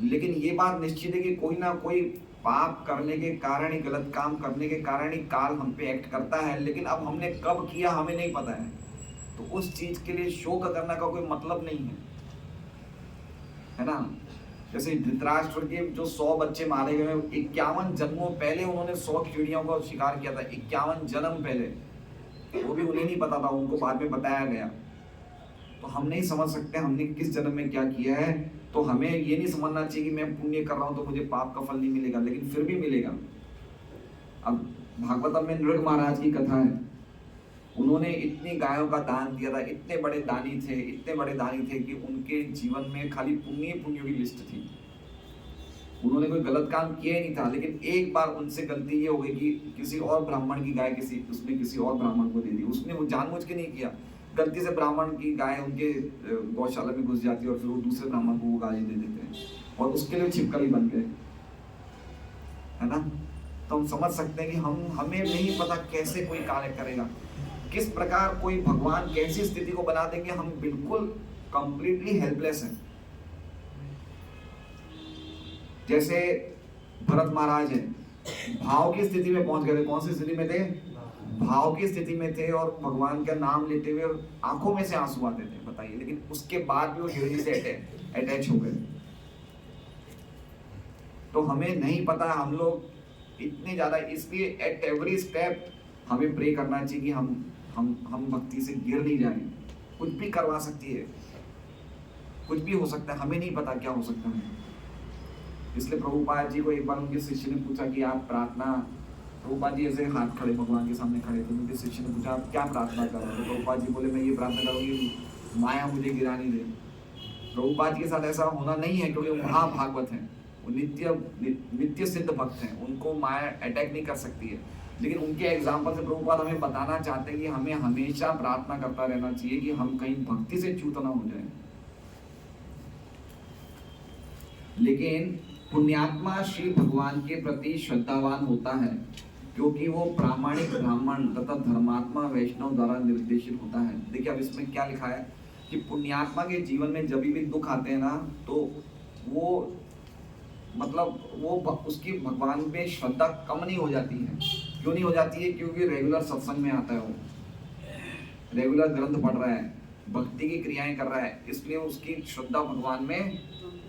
लेकिन ये बात निश्चित है कि कोई ना कोई पाप करने के कारण ही, गलत काम करने के कारण ही काल हम पे एक्ट करता है, लेकिन अब हमने कब किया हमें नहीं पता है। तो उस चीज के लिए शोक करने का कोई मतलब नहीं है ना। जैसे धृतराष्ट्र के जो 100 बच्चे मारे गए, 51 जन्मों पहले उन्होंने 100 चिड़ियों का शिकार किया था, 51 जन्म पहले। वो भी उन्हें नहीं पता था, उनको बाद में बताया गया। तो हम नहीं समझ सकते हमने किस जन्म में क्या किया है। तो हमें ये नहीं समझना चाहिए कि मैं पुण्य कर रहा हूं तो मुझे पाप का फल नहीं मिलेगा, लेकिन फिर भी मिलेगा। अब भागवतम में नृग महाराज की कथा है, उन्होंने इतनी गायों का दान दिया था, इतने बड़े दानी थे, इतने बड़े दानी थे कि उनके जीवन में खाली पुण्यों की लिस्ट थी। उन्होंने कोई गलत काम किया ही नहीं था, लेकिन एक बार उनसे गलती ये हो गई कि किसी और ब्राह्मण की गाय उसने किसी और ब्राह्मण को दे दी। उसने वो जानबूझ के नहीं किया, गलती से ब्राह्मण की गाय उनके गौशाला में घुस जाती है और फिर वो दूसरे ब्राह्मण को वो गाय दे देते हैं और उसके लिए छिपकली बन गए, है ना। तो हम समझ सकते हैं कि हमें नहीं पता कैसे कोई कार्य करेगा, किस प्रकार कोई भगवान कैसी स्थिति को बना देंगे, हम बिल्कुल कंप्लीटली हेल्पलेस हैं। जैसे भरत महाराज है, भाव की स्थिति में पहुंच गए थे। कौन सी स्थिति में थे? भाव की स्थिति में थे, और भगवान का नाम लेते हुए आंखों में से आंसू आते थे, बताइए। लेकिन उसके बाद भी वो हिरणी से अटैच हो गए। तो हमें नहीं पता, हम लोग इतने ज्यादा, इसलिए एट एवरी स्टेप हमें प्रे करना चाहिए कि हम भक्ति से गिर नहीं जाएं। कुछ भी करवा सकती है, कुछ भी हो सकता है, हमें नहीं पता क्या हो सकता है। इसलिए प्रभुपाद जी को एक बार उनके शिष्य ने पूछा कि आप प्रार्थना, प्रभुपाद जी ऐसे हाथ खड़े भगवान के सामने खड़े थे, उनके शिष्य ने पूछा आप क्या प्रार्थना कर रहे हो? तो प्रभुपाद जी बोले मैं ये प्रार्थना करूँगी माया मुझे गिरा नहीं दे। प्रभुपाद जी के साथ ऐसा होना नहीं है, क्योंकि वो महाभागवत हैं, वो नित्य सिद्ध भक्त हैं, उनको माया अटैक नहीं कर सकती है। लेकिन उनके एग्जाम्पल से प्रभुपाद हमें बताना चाहते हैं कि हमें हमेशा प्रार्थना करता रहना चाहिए कि हम कहीं भक्ति से च्युत ना हो जाए। लेकिन पुण्यात्मा श्री भगवान के प्रति श्रद्धावान होता है, क्योंकि वो प्रामाणिक ब्राह्मण तथा धर्मात्मा वैष्णव द्वारा निर्देशित होता है। देखिए अब इसमें क्या लिखा है कि पुण्यात्मा के जीवन में जब भी दुख आते हैं ना, तो वो मतलब वो उसकी भगवान में श्रद्धा कम नहीं हो जाती है। क्यों नहीं हो जाती है? क्योंकि रेगुलर सत्संग में आता है, वो रेगुलर ग्रंथ पढ़ रहा है, भक्ति की क्रियाएं कर रहा है, इसलिए उसकी श्रद्धा भगवान में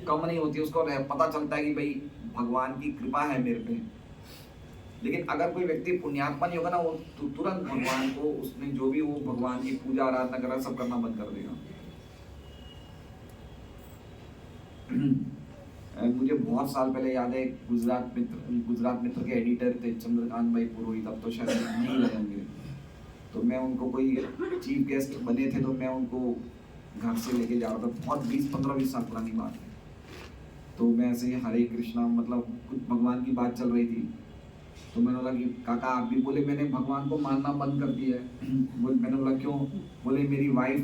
कम नहीं होती। उसको पता चलता है कि भाई भगवान की कृपा है मेरे पे। लेकिन अगर कोई व्यक्ति पुण्यात्मा नहीं होगा ना, वो तुरंत भगवान को, उसने जो भी वो भगवान की पूजा आराधना कर रहा है सब करना बंद कर देगा। मुझे बहुत साल पहले याद है, गुजरात मित्र के एडिटर थे चंद्रकांत भाई पुरोहित, अब तो शायद नहीं रहे होंगे। तो मैं उनको, कोई चीफ गेस्ट बने थे, तो मैं उनको घर से लेके जा रहा था, बहुत 15-20 साल पुरानी बात है। तो मैं ऐसे ही हरे कृष्णा, मतलब कुछ भगवान की बात चल रही थी, तो मैंने बोला कि काका आप भी? बोले मैंने भगवान को मानना बंद कर दिया है। मैंने बोला क्यों? बोले मेरी वाइफ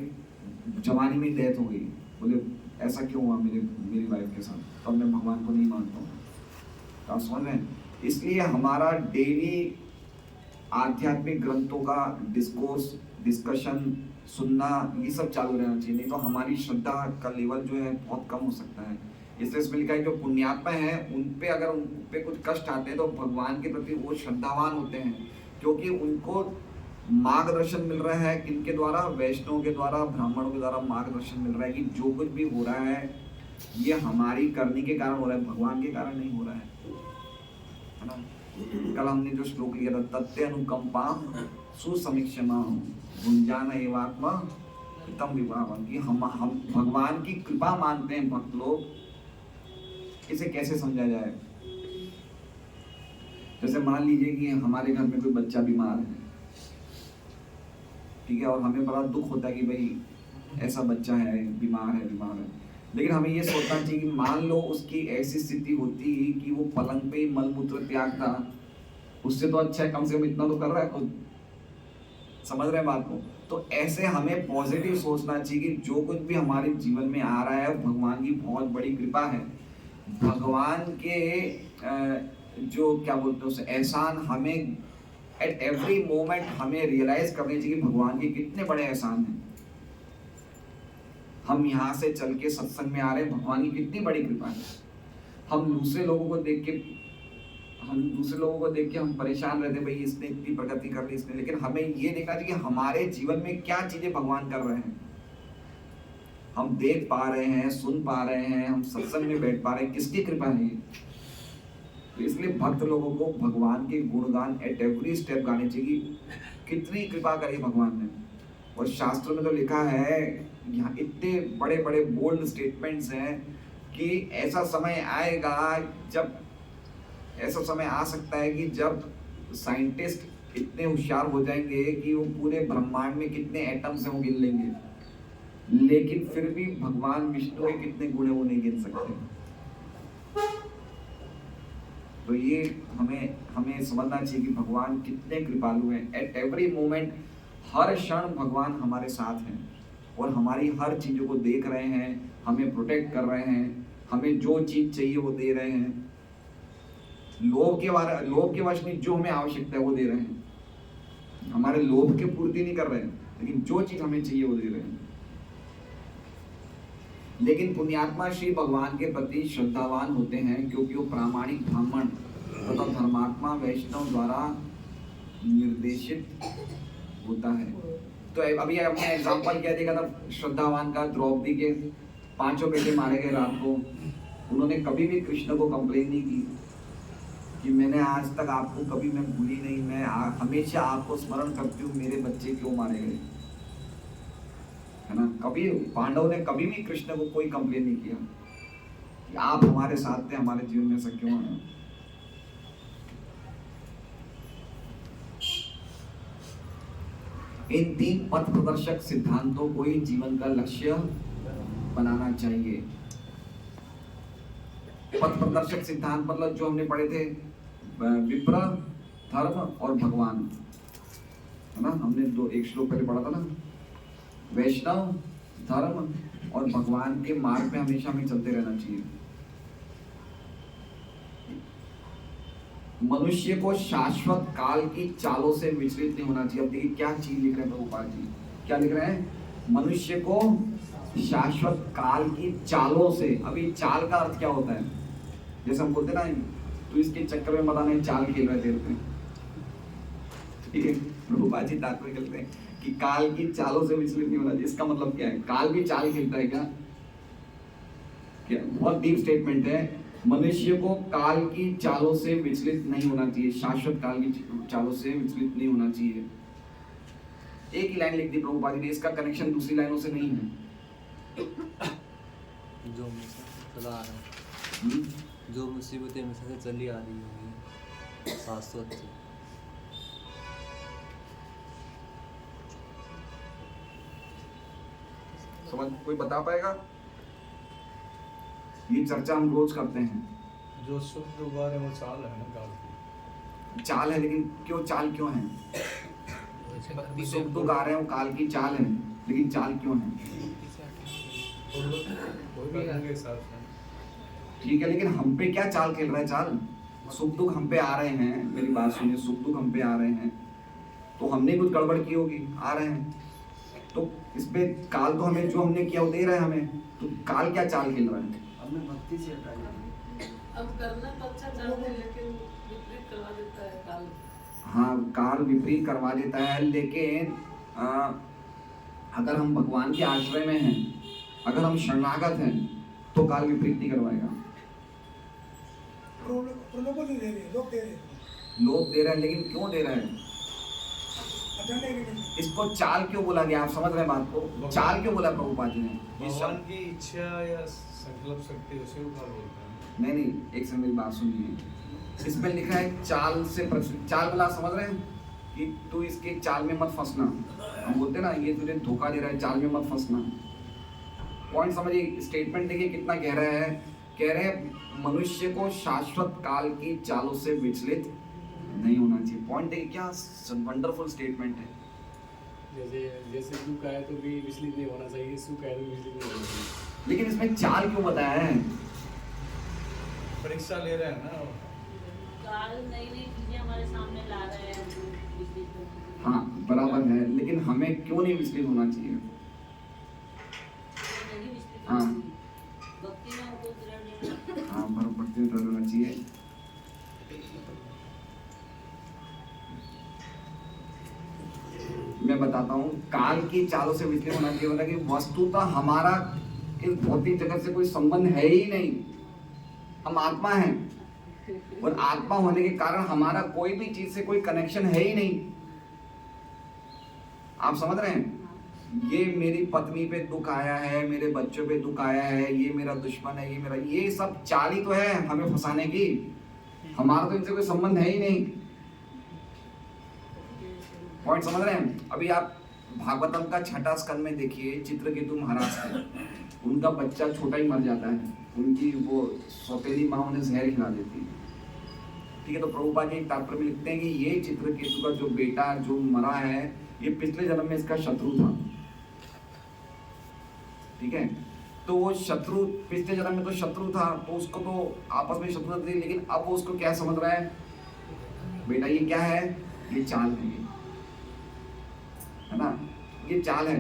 जवानी में डेथ हो गई। बोले ऐसा क्यों हुआ मेरी वाइफ के साथ? तब मैं भगवान को नहीं मानता हूँ। तो आप समझ रहे हैं, इसलिए हमारा डेली आध्यात्मिक ग्रंथों का डिस्कशन सुनना, ये सब चालू रहना चाहिए, नहीं तो हमारी श्रद्धा का लेवल जो है बहुत कम हो सकता है। इसलिए इसमें लिखा है जो पुण्यात्मा है उन पे अगर उन पे कुछ कष्ट आते हैं तो भगवान के प्रति वो श्रद्धावान होते हैं, क्योंकि उनको मार्गदर्शन मिल रहा है किनके द्वारा? वैष्णव के द्वारा, ब्राह्मणों के द्वारा मार्गदर्शन मिल रहा है कि जो कुछ भी हो रहा है ये हमारी करनी के कारण हो रहा है, भगवान के कारण नहीं हो रहा है ना। कल हमने जो श्लोक लिया था, तत्ते अनुकंपा सुसमीक्षमा गुंजान एवात्मा हितम विभावन, कि हम भगवान की कृपा मानते हैं भक्त लोग। इसे कैसे समझा जाए? जैसे मान लीजिए कि हमारे घर में कोई बच्चा बीमार है, ठीक है, और हमें बड़ा दुख होता है कि भाई ऐसा बच्चा है, बीमार है। लेकिन हमें ये सोचना चाहिए कि मान लो उसकी ऐसी स्थिति होती कि वो पलंग पे ही मलमूत्र त्याग था, उससे तो अच्छा है कम से कम इतना तो कर रहा है खुद। समझ रहे हैं बात को? तो ऐसे हमें पॉजिटिव सोचना चाहिए कि जो कुछ भी हमारे जीवन में आ रहा है भगवान की बहुत बड़ी कृपा है। भगवान के जो क्या बोलते हैं उसे एहसान हमें एट एवरी मोमेंट हमें रियलाइज करनी चाहिए भगवान के कितने बड़े एहसान हैं। हम यहाँ से चल के सत्संग में आ रहे हैं, भगवान की कितनी बड़ी कृपा है। हम दूसरे लोगों को देख के हम परेशान रहते, भाई इसने इतनी प्रगति कर ली इसने, लेकिन हमें ये देखना चाहिए कि हमारे जीवन में क्या चीजें भगवान कर रहे हैं। हम देख पा रहे हैं, सुन पा रहे हैं, हम सत्संग में बैठ पा रहे हैं, किसकी कृपा है ये? तो इसलिए भक्त लोगों को भगवान के गुणगान एट एवरी स्टेप गाने चाहिए, कितनी कृपा करी भगवान ने। और शास्त्र में तो लिखा है, यहाँ इतने बड़े बड़े बोल्ड स्टेटमेंट्स हैं कि ऐसा समय आ सकता है कि जब साइंटिस्ट इतने होशियार हो जाएंगे कि वो पूरे ब्रह्मांड में कितने एटम्स हैं वो गिन लेंगे, लेकिन फिर भी भगवान विष्णु के कितने गुण है वो नहीं गिन सकते। तो ये हमें समझना चाहिए कि भगवान कितने कृपालु हैं। एट एवरी मोमेंट, हर क्षण भगवान हमारे साथ हैं और हमारी हर चीज़ों को देख रहे हैं, हमें प्रोटेक्ट कर रहे हैं, हमें जो चीज़ चाहिए वो दे रहे हैं। लोभ के वश नहीं, जो हमें आवश्यकता है वो दे रहे हैं। हमारे लोभ की पूर्ति नहीं कर रहे हैं, लेकिन जो चीज़ हमें चाहिए वो दे रहे हैं। लेकिन पुण्यात्मा श्री भगवान के प्रति श्रद्धावान होते हैं क्योंकि वो प्रामाणिक ब्राह्मण तथा धर्मात्मा वैष्णव द्वारा निर्देशित होता है। तो अभी हमने एग्जाम्पल क्या देखा था श्रद्धावान का, द्रौपदी के 5 बेटे मारे गए रात को। उन्होंने कभी भी कृष्ण को कंप्लेन नहीं की कि मैंने आज तक आपको कभी मैं भूली नहीं, मैं हमेशा आपको स्मरण करती हूँ, मेरे बच्चे क्यों मारे गए, है ना। कभी पांडव ने कभी भी कृष्ण को कोई कंप्लेन नहीं किया कि आप हमारे साथ थे, हमारे जीवन में ऐसा क्यों है। इन 3 पथ प्रदर्शक सिद्धांतों को ही जीवन का लक्ष्य बनाना चाहिए। पथ प्रदर्शक सिद्धांत मतलब जो हमने पढ़े थे, विप्र, धर्म और भगवान, है ना। हमने एक श्लोक पहले पढ़ा था ना, वैष्णव, धर्म और भगवान के मार्ग पे हमेशा हमें चलते रहना चाहिए। मनुष्य को शाश्वत काल की चालों से विचलित नहीं होना चाहिए। अब देखिए क्या चीज लिख रहे हैं प्रभुपाद जी, क्या लिख रहे हैं? मनुष्य को शाश्वत काल की चालों से। अभी चाल का अर्थ क्या होता है? जैसे हम बोलते ना, तो इसके चक्कर में मत आने, चाल खेल रहे थे, ठीक है। प्रभुपाद जी तात्पर्य करते हैं कि काल की चालों से विचलित नहीं होना चाहिए। इसका मतलब क्या है? काल भी चाल खेलता है क्या? बहुत डीप स्टेटमेंट है। मनुष्य को काल की चालों से विचलित नहीं होना चाहिए, शाश्वत काल की चालों से विचलित नहीं होना चाहिए। एक ही लाइन लिख दी प्रभुपाद जी ने, इसका कनेक्शन दूसरी लाइनों से नहीं है। जो मुसीबतें हमेशा से चली आ रही होंगी शाश्वत से। समझ कोई बता पाएगा? ये चर्चा हम रोज करते हैं। जो शुद्ध उबार है वो चाल है ना, काल की चाल है, लेकिन क्यों चाल क्यों है? शुभ गा रहे हैं वो काल की चाल है, लेकिन चाल क्यों है? ठीक है, लेकिन हम पे क्या चाल खेल रहा है? चाल सुख दुख हम पे आ रहे हैं, मेरी बात सुनिए, सुख दुख हम पे आ रहे हैं तो हमने कुछ गड़बड़ की होगी, आ रहे हैं तो इसपे काल तो हमें जो हमने किया वो दे रहा है हमें, तो काल क्या चाल खेल रहा है? हमें भक्ति से हटा अब करना तो अच्छा चाहते हैं, लेकिन विपरीत करवा देता है काल। हाँ, काल विपरीत करवा देता है, लेकिन अगर हम भगवान के आश्रय में हैं, अगर हम शरणागत हैं, तो काल विपरीत नहीं करवाएगा। लोग दे रहे हैं, लेकिन क्यों दे रहे हैं? इसको चाल क्यों बोला गया? आप समझ रहे हैं बात को? चाल क्यों बोला प्रभुपाद जी ने? भगवान की इच्छा या संकल्प शक्ति, उसे वो काल बोलते हैं। नहीं, एक से मेरी बात सुनिए। इसमें लिखा है चाल से चाल वाला, समझ रहे हैं कि तू इसके चाल में मत फंसना। हम बोलते ना, ये तुझे धोखा दे रहा है, चाल में मत फंसना। पॉइंट समझिए, स्टेटमेंट देखिए कितना गहरा है। कह रहे हैं मनुष्य को शाश्वत काल की चालों से विचलित नहीं होना चाहिए। पॉइंट देखिए क्या वंडरफुल स्टेटमेंट है। जैसे जैसे दुख आए तो भी विचलित नहीं होना चाहिए, सुख आए तो भी विचलित नहीं होना चाहिए। लेकिन इसमें चाल क्यों बताया है? परीक्षा ले रहे हैं ना। काल नई नई चीजें हमारे सामने ला रहे हैं। हाँ बराबर है, लेकिन हमें क्यों नहीं विचलित होना चाहिए? हाँ भक्ति में हमको दृढ़ रहना। हाँ भक्ति में दृढ़ होना चाहिए। मैं बताता हूँ, काल की चालों से विचलित होना चाहिए मतलब कि वस्तुतः हमारा इस भौतिक जगत से कोई संबंध है ही नहीं। हम आत्मा हैं और आत्मा होने के कारण हमारा कोई भी चीज से कोई कनेक्शन है ही नहीं। आप समझ रहे हैं? ये मेरी पत्नी पे दुख आया है, मेरे बच्चों पे दुख आया है, ये मेरा दुश्मन है, ये मेरा, ये सब चाल ही तो है हमें फंसाने की। हमारा तो इनसे कोई संबंध है ही नहीं। पॉइंट समझ रहे हैं? अभी आप भागवतम का छठा स्कंद में देखिए, चित्रकेतु महाराज थे, उनका बच्चा छोटा ही मर जाता है, उनकी वो सौतेली माँ उन्हें जहर खिला देती है। ठीक है, तो प्रभुपाद जी एक तात्पर्य में लिखते हैं कि ये चित्रकेतु का जो बेटा जो मरा है, ये पिछले जन्म में इसका शत्रु था। ठीक है, तो वो शत्रु पिछले जन्म में तो शत्रु था, तो उसको तो आपस में शत्रुता थी, लेकिन अब वो उसको क्या समझ रहा है? बेटा ये क्या है? ये चाल है ना, ये चाल है।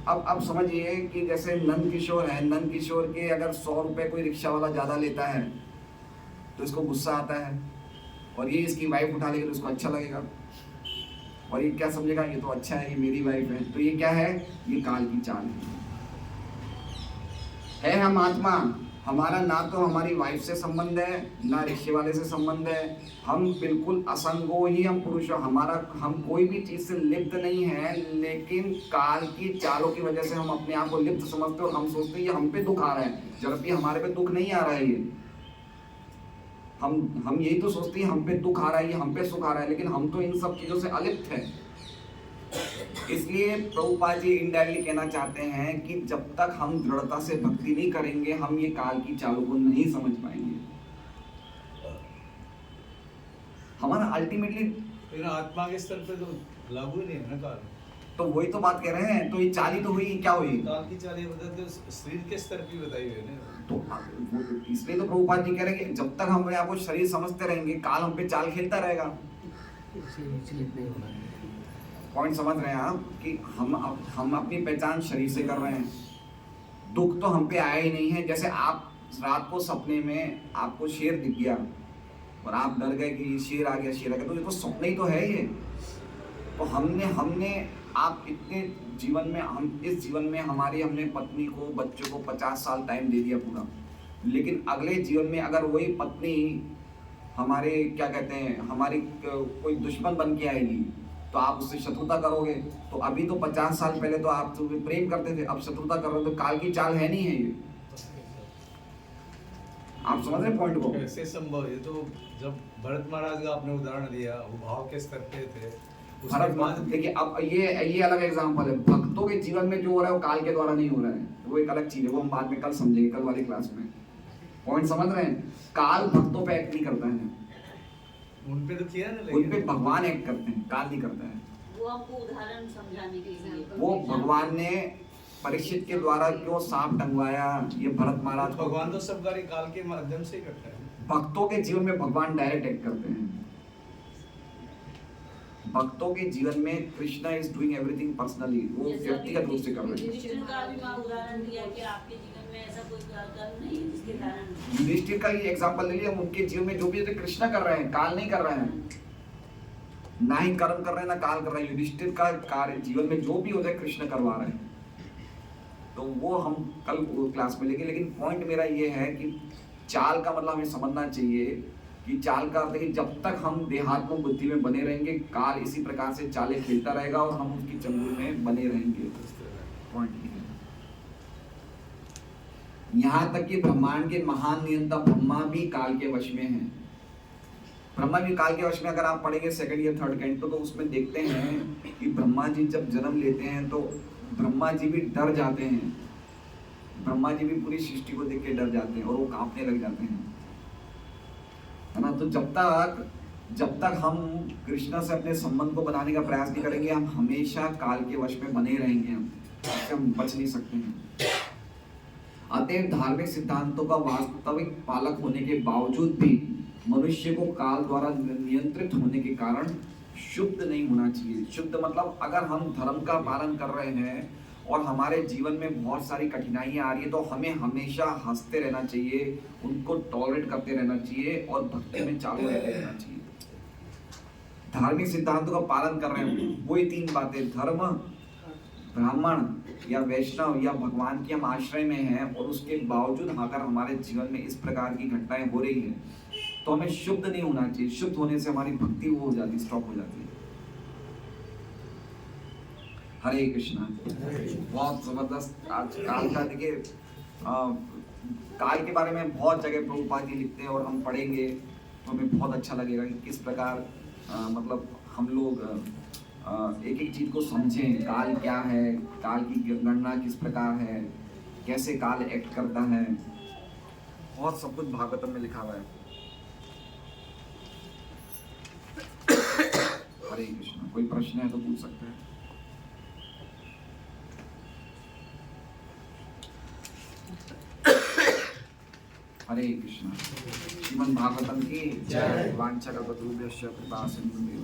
अब समझिए कि जैसे नंद किशोर है, नंद किशोर के अगर 100 रुपए कोई रिक्शा वाला ज्यादा लेता है तो इसको गुस्सा आता है, और ये इसकी वाइफ उठा लेगी तो उसको अच्छा लगेगा, और ये क्या समझेगा? ये तो अच्छा है, ये मेरी वाइफ है। तो ये क्या है? ये काल की चाल है। हम आत्मा, हमारा ना तो हमारी वाइफ से संबंध है, ना रिक्शे वाले से संबंध है। हम बिल्कुल असंगो ही हम पुरुष, हमारा हम कोई भी चीज से लिप्त नहीं है, लेकिन काल की चालों की वजह से हम अपने आप को लिप्त समझते और हम सोचते हैं ये हम पे दुख आ रहा है, जबकि हमारे पे दुख नहीं आ रहा है। ये हम यही तो सोचते हैं हम पे दुख आ रहा है, ये हम पे सुख आ रहा है, लेकिन हम तो इन सब चीजों से अलिप्त है। इसलिए प्रभुपाद जी इनडायरेक्टली कहना चाहते हैं कि जब तक हम दृढ़ता से भक्ति नहीं करेंगे, हम ये काल की चालों को नहीं समझ पाएंगे। हमारा अल्टीमेटली लेकिन आत्मा के स्तर पे तो लागू ही नहीं है ना काल। तो वही तो बात कह रहे हैं। तो ये चाल ही तो हुई, क्या हुई? काल की चाल ये बताते शरीर के स्तर की बताई हुई है ना। तो इसलिए तो प्रभुपाद जी कह रहे हैं कि जब तक हम अपने आप को शरीर समझते रहेंगे, काल हम पे चाल खेलता रहेगा। पॉइंट समझ रहे हैं आप कि हम अपनी पहचान शरीर से कर रहे हैं। दुख तो हम पे आया ही नहीं है। जैसे आप रात को सपने में आपको शेर दिख गया और आप डर गए कि शेर आ गया, शेर आ गया, तो ये तो सपना ही तो है ये। तो हमने आप इतने जीवन में, हम इस जीवन में हमने पत्नी को, बच्चों को 50 साल टाइम दे दिया पूरा, लेकिन अगले जीवन में अगर वही पत्नी हमारे क्या कहते हैं, हमारी कोई दुश्मन बन के आएगी तो आप उससे शत्रुता करोगे। तो अभी तो 50 साल पहले तो आप तो प्रेम करते थे, अब शत्रुता कर रहे हो, तो काल की चाल है नहीं है ये। आप समझ रहे पॉइंट को? कैसे संभव? ये तो जब भरत महाराज का आपने उदाहरण दिया, वो भाव के स्तर पे थे। भरत महाराज देखिए, अब ये अलग एग्जांपल है। भक्तों के जीवन में जो हो रहा है वो काल के द्वारा नहीं हो रहा है, वो एक अलग चीज है, वो हम बाद में कल समझेंगे, कल वाली क्लास में। पॉइंट समझ रहे हैं? काल भक्तों पे एक्ट नहीं करता है, उन पे तो किया ना, उन पे भगवान एक्ट करते हैं, काल नहीं करता है। वो आपको उदाहरण समझाने के लिए, वो भगवान ने परीक्षित के द्वारा क्यों सांप टंगवाया, ये भरत महाराज को, भगवान तो सब कार्य काल के माध्यम से ही करता है। भक्तों के जीवन में भगवान डायरेक्ट एक्ट करते हैं। भक्तों के जीवन में Krishna is doing everything personally, वो व्यक्तिगत रूप से कर रहे हैं। युधिष्ठिर का भी मैं उदाहरण दिया कि आपके जीवन में ऐसा कोई कर्म नहीं है जिसके कारण, युधिष्ठिर का ये एग्जांपल ले लिया, उनके जीवन में जो भी होते कृष्णा कर रहे हैं, काल नहीं कर रहे हैं, ना ही कर्म कर रहे हैं ना काल कर रहे हैं। युधिष्ठिर का कार्य जीवन में जो भी होता है कृष्ण करवा रहे हैं। तो वो हम कल क्लास में लेंगे, लेकिन पॉइंट मेरा ये है कि चाल का मतलब हमें समझना चाहिए कि चाल का अर्थ है कि जब तक हम देहात्मक बुद्धि में बने रहेंगे, काल इसी प्रकार से चालें खेलता रहेगा और हम उसकी चंगुल में बने रहेंगे। पॉइंट ये है। यहाँ तक कि ब्रह्मांड के महान नियंता ब्रह्मा भी काल के वश में हैं। ब्रह्मा भी काल के वश में, अगर आप पढ़ेंगे 2nd या 3rd कैंटो तो उसमें देखते हैं कि ब्रह्मा जी जब जन्म लेते हैं तो ब्रह्मा जी भी डर जाते हैं। ब्रह्मा जी भी पूरी सृष्टि को देख के डर जाते हैं और वो कांपने लग जाते हैं, है ना। तो जब तक हम कृष्ण से अपने संबंध को बनाने का प्रयास नहीं करेंगे, हम हमेशा काल के वश में बने रहेंगे, हम बच नहीं सकते हैं। अतएव धार्मिक सिद्धांतों का वास्तविक पालक होने के बावजूद भी मनुष्य को काल द्वारा नियंत्रित होने के कारण शुद्ध नहीं होना चाहिए। शुद्ध मतलब अगर हम धर्म का पालन कर रहे हैं और हमारे जीवन में बहुत सारी कठिनाइयां आ रही है तो हमें हमेशा हंसते रहना चाहिए, उनको टॉलरेट करते रहना चाहिए और भक्ति में चालू रहते रहना चाहिए। धार्मिक सिद्धांतों का पालन कर रहे हैं, वही तीन बातें, धर्म, ब्राह्मण या वैष्णव या भगवान के हम आश्रय में हैं और उसके बावजूद अगर हमारे जीवन में इस प्रकार की घटनाएं हो रही हैं तो हमें शुद्ध नहीं होना चाहिए। शुद्ध होने से हमारी भक्ति वो हो जाती है, स्टॉप हो जाती है। हरे कृष्णा। बहुत जबरदस्त आज काल का, देखिए काल के बारे में बहुत जगह प्रभुपाद जी लिखते हैं और हम पढ़ेंगे तो हमें बहुत अच्छा लगेगा कि किस प्रकार मतलब हम लोग एक एक चीज को समझें, काल क्या है, काल की गणना किस प्रकार है, कैसे काल एक्ट करता है, बहुत सब कुछ भागवतम में लिखा हुआ है। हरे कृष्णा। कोई प्रश्न है तो पूछ सकते हैं। हरे कृष्णा। श्रीमद् भागवतम की जय। वांछा कल्पतरुभ्यश्च कृपा सिंधुभ्यो